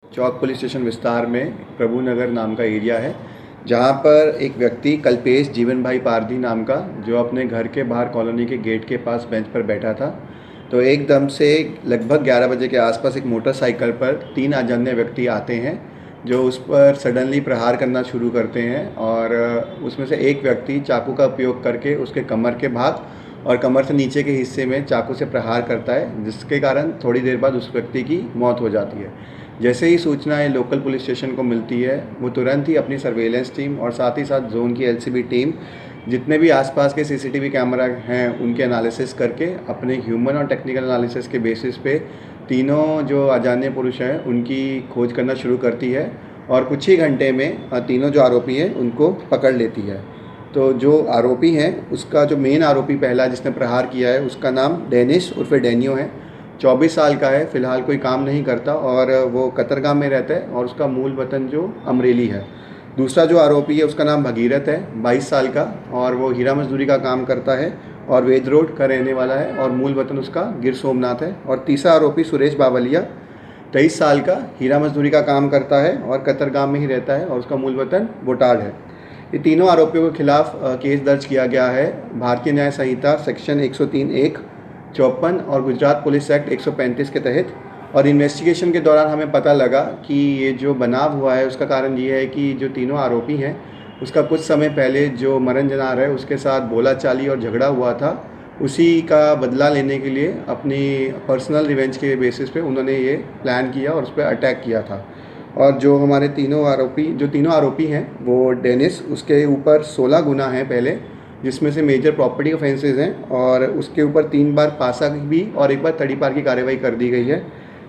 चौक police station विस्तार में प्रभु नगर नाम का एरिया है, जहाँ पर एक व्यक्ति कल्पेश जीवन भाई पारधी नाम का, जो अपने घर के बाहर कॉलोनी के गेट के पास बेंच पर बैठा था, तो एकदम से लगभग 11 बजे के आसपास एक मोटरसाइकिल पर 3 अजान्य व्यक्ति आते हैं, जो उस पर सडनली प्रहार करना शुरू करते हैं। और उसमें से एक व्यक्ति चाकू का उपयोग करके उसके कमर के भाग और कमर से नीचे के हिस्से में चाकू से प्रहार करता है, जिसके कारण थोड़ी देर बाद उस व्यक्ति की मौत हो जाती है। जैसे ही सूचनाएं लोकल पुलिस स्टेशन को मिलती है, वो तुरंत ही अपनी सर्वेलेंस टीम और साथ ही साथ जोन की एलसीबी टीम, जितने भी आसपास के सीसीटीवी कैमरा हैं उनके एनालिसिस करके अपने ह्यूमन और टेक्निकल एनालिसिस के बेसिस पे तीनों जो अजान्य पुरुष हैं उनकी खोज करना शुरू करती है और कुछ ही घंटे में तीनों जो आरोपी हैं उनको पकड़ लेती है। तो जो आरोपी हैं, उसका जो मेन आरोपी पहला जिसने प्रहार किया है, उसका नाम डेनिस उर्फे डेनियो है। 24 साल का है, फ़िलहाल कोई काम नहीं करता और वो कतरगाम में रहता है और उसका मूल वतन जो अमरेली है। दूसरा जो आरोपी है उसका नाम भगीरथ है, 22 साल का, और वो हीरा मजदूरी का काम करता है और वेद रोड का रहने वाला है और मूल वतन उसका गिर सोमनाथ है। और तीसरा आरोपी सुरेश बावलिया, 23 साल का, हीरा मजदूरी का काम करता है और कतरगाम में ही रहता है और उसका मूल वतन बोटाल है। ये तीनों आरोपियों के खिलाफ केस दर्ज किया गया है भारतीय न्याय संहिता सेक्शन 103(1), 54 और गुजरात पुलिस एक्ट 135 के तहत। और इन्वेस्टिगेशन के दौरान हमें पता लगा कि ये जो बनाव हुआ है उसका कारण ये है कि जो तीनों आरोपी हैं, उसका कुछ समय पहले जो मरण जनार है उसके साथ बोलाचाली और झगड़ा हुआ था, उसी का बदला लेने के लिए अपनी पर्सनल रिवेंज के बेसिस पे उन्होंने ये प्लान किया और उस पर अटैक किया था। और जो हमारे तीनों आरोपी हैं, वो डेनिस, उसके ऊपर 16 गुना हैं पहले, जिसमें से मेजर प्रॉपर्टी ऑफेंसेस हैं और उसके ऊपर 3 बार पासा भी और 1 बार तड़ीपार की कार्रवाई कर दी गई है।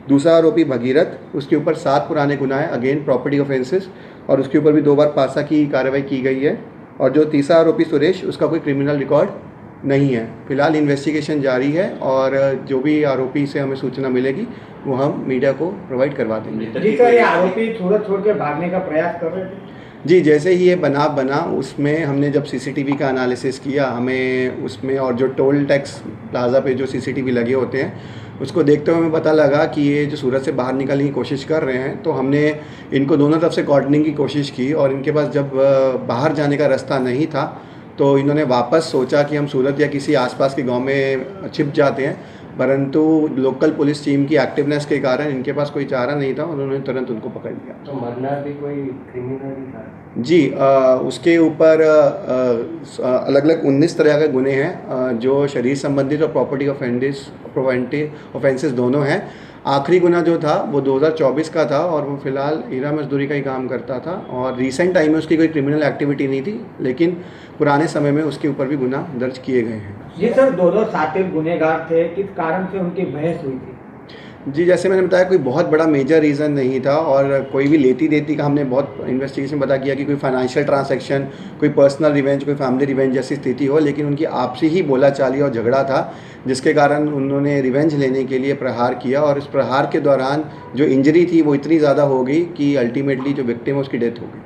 दूसरा आरोपी भगीरथ, उसके ऊपर 7 पुराने गुनाह हैं, अगेन प्रॉपर्टी ऑफेंसेस, और उसके ऊपर भी 2 बार पासा की कार्रवाई की गई है। और जो तीसरा आरोपी सुरेश, उसका कोई क्रिमिनल रिकॉर्ड नहीं है। फिलहाल इन्वेस्टिगेशन जारी है और जो भी आरोपी से हमें सूचना मिलेगी वो हम मीडिया को प्रोवाइड करवा देंगे। जी सर, ये आरोपी सूरत छोड़ के भागने का प्रयास कर रहे थे? जी, जैसे ही ये बनाव बना, उसमें हमने जब सीसीटीवी का एनालिसिस किया, हमें उसमें और जो टोल टैक्स प्लाज़ा पे जो सीसीटीवी लगे होते हैं, उसको देखते हुए हमें पता लगा कि ये जो सूरत से बाहर निकलने की कोशिश कर रहे हैं। तो हमने इनको दोनों तरफ से कॉर्डनिंग की कोशिश की और इनके पास जब बाहर जाने का रास्ता नहीं था, तो इन्होंने वापस सोचा कि हम सूरत या किसी आसपास के गांव में छिप जाते हैं, परंतु लोकल पुलिस टीम की एक्टिवनेस के कारण इनके पास कोई चारा नहीं था और उन्होंने तुरंत उनको पकड़ लिया। तो मरना भी कोई क्रिमिनल ही था? जी, उसके ऊपर अलग अलग 19 तरह के गुने हैं, जो शरीर संबंधित और प्रॉपर्टी ऑफेंसेस दोनों हैं। आखिरी गुना जो था वो 2024 का था और वो फ़िलहाल हीरा मजदूरी का ही काम करता था और रिसेंट टाइम में उसकी कोई क्रिमिनल एक्टिविटी नहीं थी, लेकिन पुराने समय में उसके ऊपर भी गुना दर्ज किए गए हैं। जी सर, दोनों शातिर गुनहगार थे, किस कारण से उनकी बहस हुई थी? जी, जैसे मैंने बताया, कोई बहुत बड़ा मेजर रीज़न नहीं था और कोई भी लेती देती का हमने बहुत इन्वेस्टिगेशन पता किया कि कोई फाइनेंशियल ट्रांजैक्शन, कोई पर्सनल रिवेंज, कोई फैमिली रिवेंज जैसी स्थिति हो, लेकिन उनकी आपसी ही बोलाचाली और झगड़ा था, जिसके कारण उन्होंने रिवेंज लेने के लिए प्रहार किया और इस प्रहार के दौरान जो इंजरी थी वो इतनी ज़्यादा हो गई कि अल्टीमेटली जो विक्टिम है उसकी डेथ हो गई।